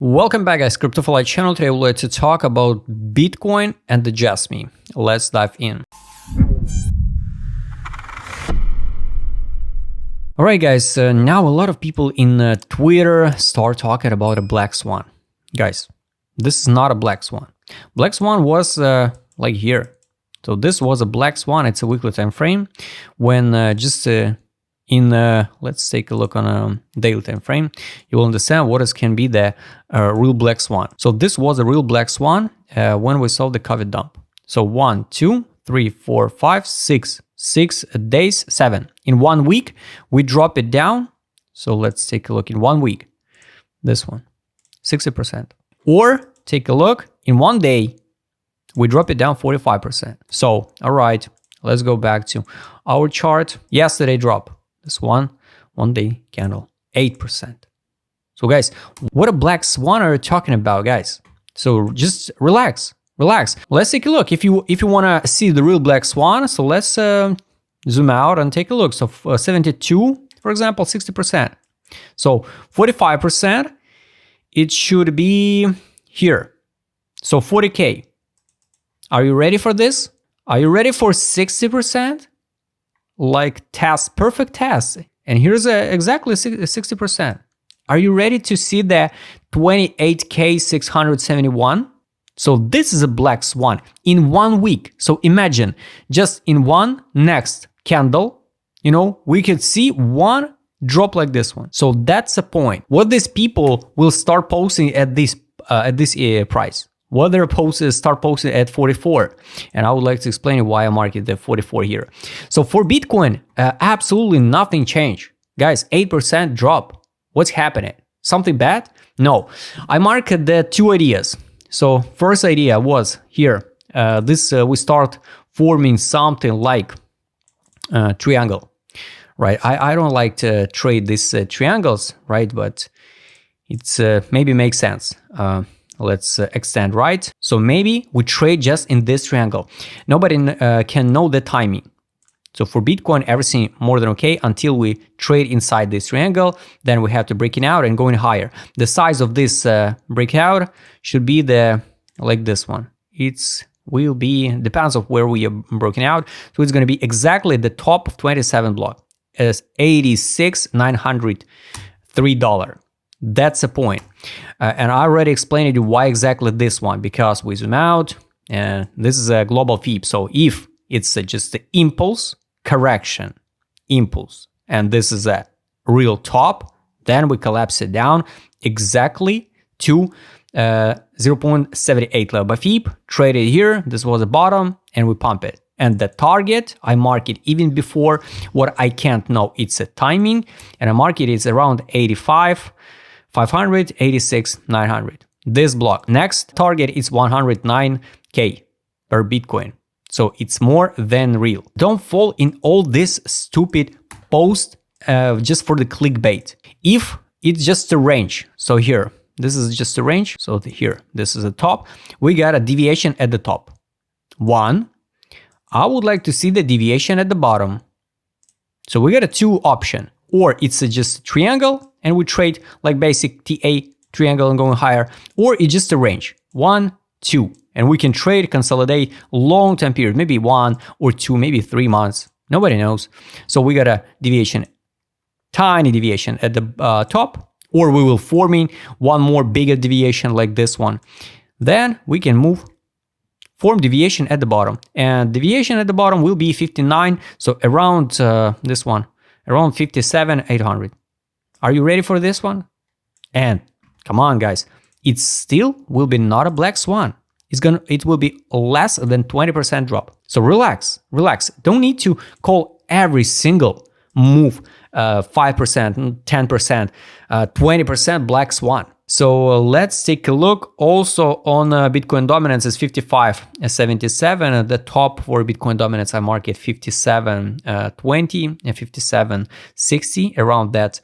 Welcome back, guys. CryptoFly channel. Today we'd like to talk about Bitcoin and the Jasmy. Let's dive in. Alright, guys. Now a lot of people in Twitter start talking about a black swan. Guys, this is not a black swan. Black swan was like here. So this was a black swan. It's a weekly time frame. When let's take a look on a daily time frame, you will understand what can be the real black swan. So this was a real black swan when we saw the COVID dump. So 1, 2, 3, 4, 5, 6 days, 7. In 1 week, we drop it down. So let's take a look in 1 week. This one, 60%. Or take a look in 1 day, we drop it down 45%. So, all right, let's go back to our chart. Yesterday drop. This one day candle, 8%. So guys, what a black swan are you talking about, guys? So just relax. Let's take a look. If you want to see the real black swan, so let's zoom out and take a look. So 72, for example, 60%. So 45%, it should be here. So 40K. Are you ready for this? Are you ready for 60%? Like test, perfect test. And here's exactly 60%. Are you ready to see the 28K 671? So this is a black swan in 1 week. So imagine just in one next candle, we could see one drop like this one. So that's the point. What these people will start posting at this price. What their posts start posting at 44. And I would like to explain why I marked the 44 here. So for Bitcoin, absolutely nothing changed. Guys, 8% drop. What's happening? Something bad? No. I marked the two ideas. So first idea was here. We start forming something like triangle, right? I don't like to trade these triangles, right? But it's maybe makes sense. Let's extend right. So maybe we trade just in this triangle. Nobody can know the timing. So for Bitcoin, everything more than okay until we trade inside this triangle. Then we have to break it out and going higher. The size of this breakout should be like this one. Will be depends of where we are broken out. So it's going to be exactly the top of 27 block as $86,903. That's the point. And I already explained to you why exactly this one, because we zoom out and this is a global FIB. So if it's just the impulse correction, and this is a real top, then we collapse it down exactly to 0.78 level by FIB, trade it here, this was the bottom, and we pump it. And the target, I mark it even before what I can't know, it's a timing, and I mark it is around 85,500, 86,900. This block. Next target is 109K per Bitcoin. So it's more than real. Don't fall in all this stupid post just for the clickbait. If it's just a range, so here, this is just a range. So here, this is the top. We got a deviation at the top. 1. I would like to see the deviation at the bottom. So we got a 2 option. Or it's just a triangle and we trade like basic TA triangle and going higher, or it's just a range 1, 2, and we can trade, consolidate long time period, maybe 1 or 2, maybe 3 months. Nobody knows. So we got a deviation, tiny deviation at the top, or we will forming one more bigger deviation like this one. Then we can form deviation at the bottom, and deviation at the bottom will be 59. So around this one. Around 57,800. Are you ready for this one? And come on, guys, it still will be not a black swan. It will be less than 20% drop. So relax. Don't need to call every single move 5%, 10%, 20% black swan. So let's take a look also on Bitcoin dominance is 55.77. The top for Bitcoin dominance I mark it 57.20 and 57.60 around that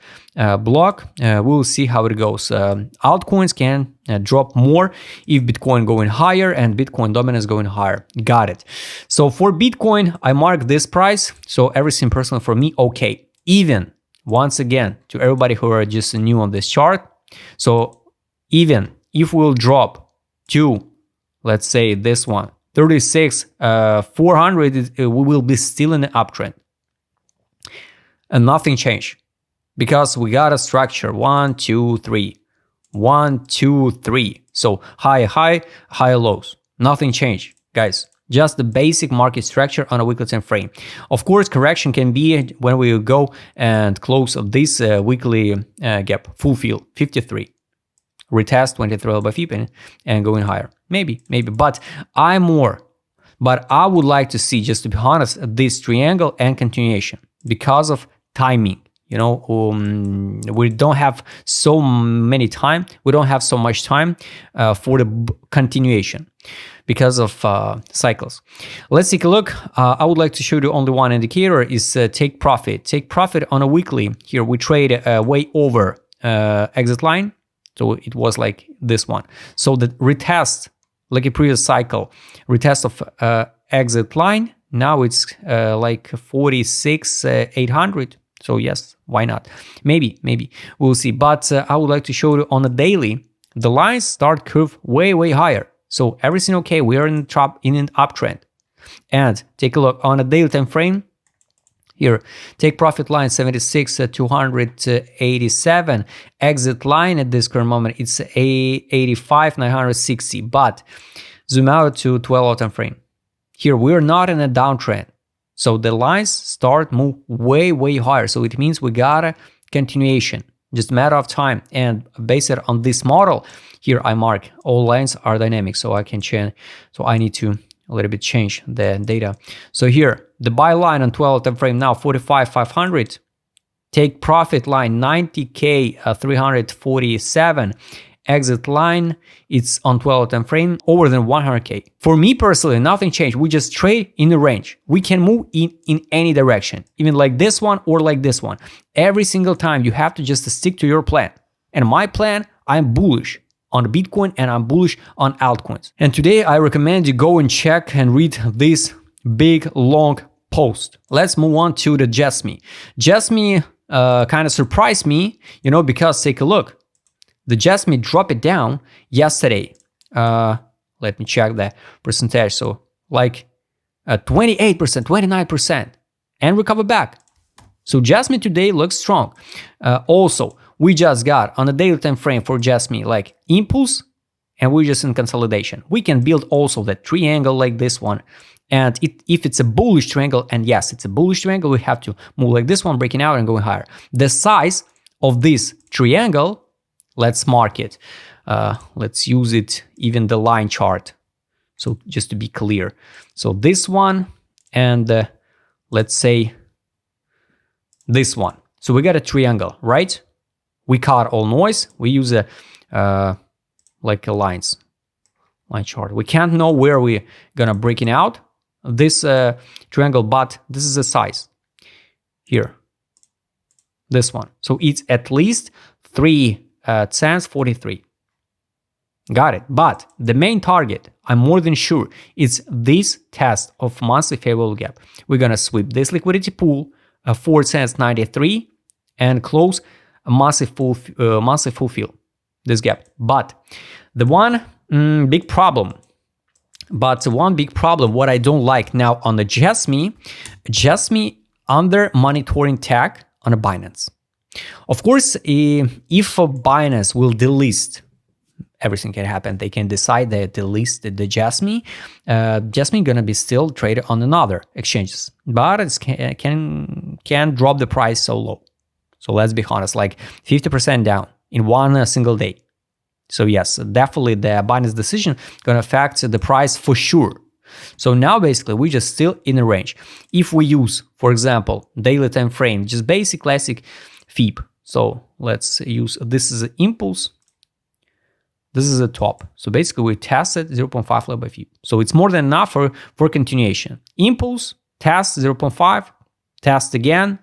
block. We'll see how it goes. Altcoins can drop more if Bitcoin going higher and Bitcoin dominance going higher. Got it. So for Bitcoin, I mark this price. So everything personal for me, okay. Even once again to everybody who are just new on this chart. So even if we'll drop to, let's say this one, 36, 400, we will be still in the uptrend. And nothing changed because we got a structure 1, 2, 3, 1, 2, 3. So high lows. Nothing changed, guys. Just the basic market structure on a weekly time frame. Of course, correction can be when we go and close of this weekly gap, fulfill 53, retest 23 level by FIP and going higher. Maybe, but I would like to see, just to be honest, this triangle and continuation because of timing. You know, we don't have so many time. We don't have so much time for the continuation because of cycles. Let's take a look. I would like to show you only one indicator is take profit. Take profit on a weekly. Here we trade way over exit line. So it was like this one. So the retest, like a previous cycle, retest of exit line. Now it's like 46,800. So yes, why not? Maybe we'll see. But I would like to show you on a daily, the lines start curve way higher. So everything okay. We are in an uptrend. And take a look on a daily time frame. Here, take profit line 76 287. Exit line at this current moment it's 85 960. But zoom out to 12-hour time frame. Here we are not in a downtrend. So the lines start move way higher. So it means we got a continuation, just a matter of time. And based on this model, here I mark all lines are dynamic. So I can change. So I need to a little bit change the data. So here the buy line on 12 time frame now 45,500. Take profit line 90K 347. Exit line, it's on 12 time frame over than 100K. For me personally, nothing changed. We just trade in the range. We can move in any direction, even like this one or like this one. Every single time you have to just stick to your plan. And my plan, I'm bullish on Bitcoin and I'm bullish on altcoins. And today I recommend you go and check and read this big long post. Let's move on to the Jasmy. Jasmy kind of surprised me, you know, because take a look. The Jasmy dropped it down yesterday. Let me check the percentage. So like 28%, 29%, and recover back. So Jasmy today looks strong. Also, we just got on a daily time frame for Jasmy like impulse, and we're just in consolidation. We can build also that triangle like this one. And if it's a bullish triangle, and yes, it's a bullish triangle, we have to move like this one, breaking out and going higher. The size of this triangle, let's mark it. Let's use it, even the line chart. So just to be clear. So this one and let's say this one. So we got a triangle, right? We cut all noise. We use a like a line chart. We can't know where we're gonna breaking out this triangle, but this is the size here. This one. So it's at least 3 cents 43. Got it. But the main target, I'm more than sure, is this test of monthly favorable gap. We're gonna sweep this liquidity pool 4 cents 93 and close a massive fulfill this gap. But the one big problem, what I don't like now on the Jasmy under monitoring tag on a Binance. Of course, if Binance will delist, everything can happen. They can decide they delist the Jasmy. Jasmy gonna be still traded on another exchanges, but it can drop the price so low. So let's be honest, like 50% down in one single day. So yes, definitely the Binance decision gonna affect the price for sure. So now basically we just still in a range. If we use, for example, daily time frame, just basic classic FIP. So let's use, this is an impulse. This is a top. So basically we tested 0.5 level by FIP. So it's more than enough for continuation. Impulse, test 0.5, test again,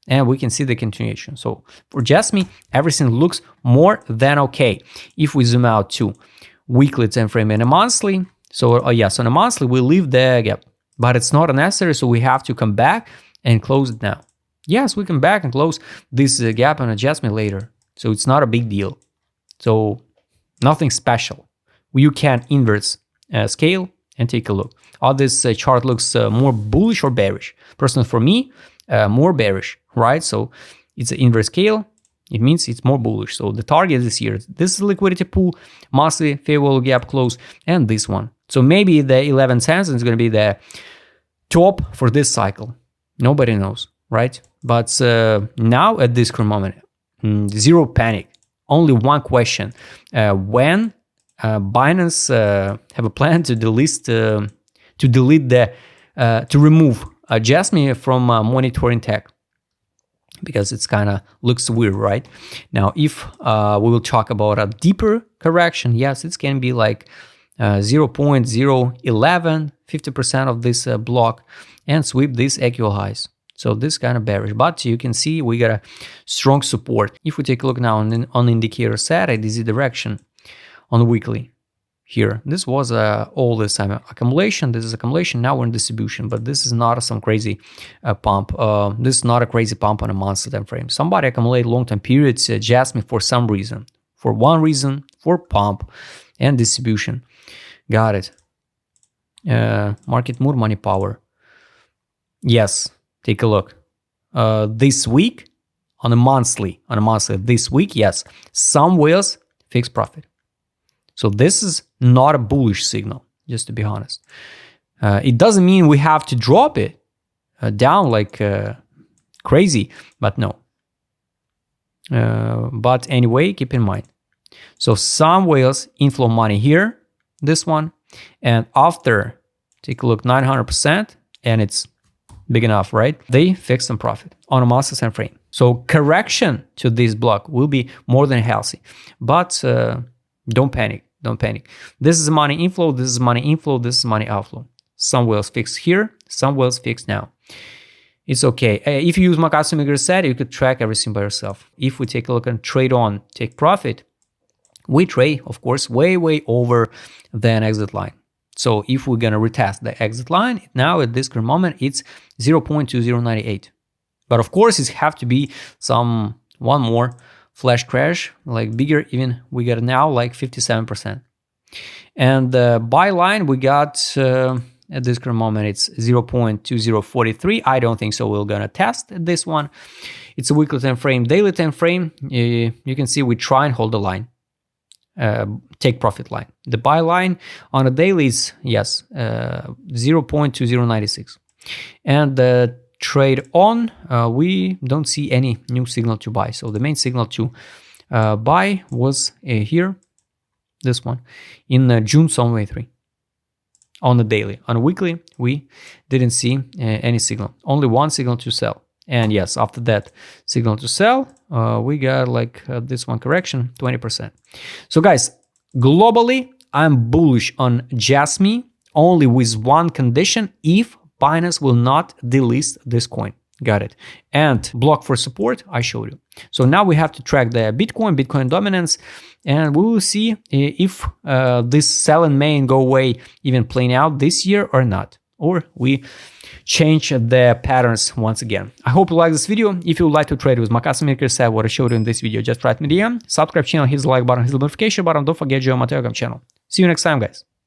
and we can see the continuation. So for Jasmy, everything looks more than okay. If we zoom out to weekly time frame and a monthly, so yes, on a monthly we leave the gap, but it's not necessary, so we have to come back and close it now. Yes, we come back and close this gap on a Jasmy later, so it's not a big deal. So Nothing special. You can inverse scale and take a look. How this chart looks more bullish or bearish? Personally, for me, more bearish, right? So it's an inverse scale. It means it's more bullish. So the target is here. This is liquidity pool, monthly favorable gap close, and this one. So maybe the 11 cents is going to be the top for this cycle. Nobody knows, right? But now at this current moment, zero panic. Only one question: when Binance have a plan to remove Jasmy from monitoring tag, because it's kind of looks weird, right? Now, if we will talk about a deeper correction, yes, it can be like 0.011, 50% of this block, and sweep these actual highs. So this kind of bearish, but you can see we got a strong support. If we take a look now on the indicator set, it is the direction on the weekly here. This was all this time accumulation. This is accumulation. Now we're in distribution, but this is not some crazy pump. This is not a crazy pump on a monthly time frame. Somebody accumulate long-term periods, Jasmy, for some reason, for one reason, for pump and distribution. Got it. Market mood, money power. Yes. Take a look. This week, on a monthly, this week, yes, some whales fixed profit. So this is not a bullish signal, just to be honest. It doesn't mean we have to drop it down like crazy, but no. But anyway, keep in mind. So some whales inflow money here, this one, and after, take a look, 900%, and it's big enough, right? They fix some profit on a monthly time frame. So correction to this block will be more than healthy, but don't panic. Don't panic. This is money inflow. This is money inflow. This is money outflow. Some whales fix here. Some whales fix now. It's okay. If you use Makasumi set, you could track everything by yourself. If we take a look and trade on, take profit, we trade, of course, way over than exit line. So if we're going to retest the exit line, now at this current moment, it's 0.2098. But of course, it have to be one more flash crash, like bigger, even we got now like 57%. And the buy line we got at this current moment, it's 0.2043. I don't think so. We're going to test this one. It's a weekly time frame, daily time frame. You can see we try and hold the line. Take profit line. The buy line on a daily is, yes, 0.2096. And the trade on, we don't see any new signal to buy. So the main signal to buy was here, this one, in June 23. On the daily. On a weekly, we didn't see any signal. Only one signal to sell. And yes, after that signal to sell, we got like this one correction, 20%. So guys, globally, I'm bullish on Jasmy only with one condition: if Binance will not delist this coin. Got it. And block for support, I showed you. So now we have to track the Bitcoin dominance, and we will see if this sell and main go away even playing out this year or not, or we change the patterns once again. I hope you like this video. If you would like to trade with Makasumi said what I showed you in this video, just write me DM, subscribe channel, hit the like button, hit the notification button. Don't forget to join my Telegram channel. See you next time, guys.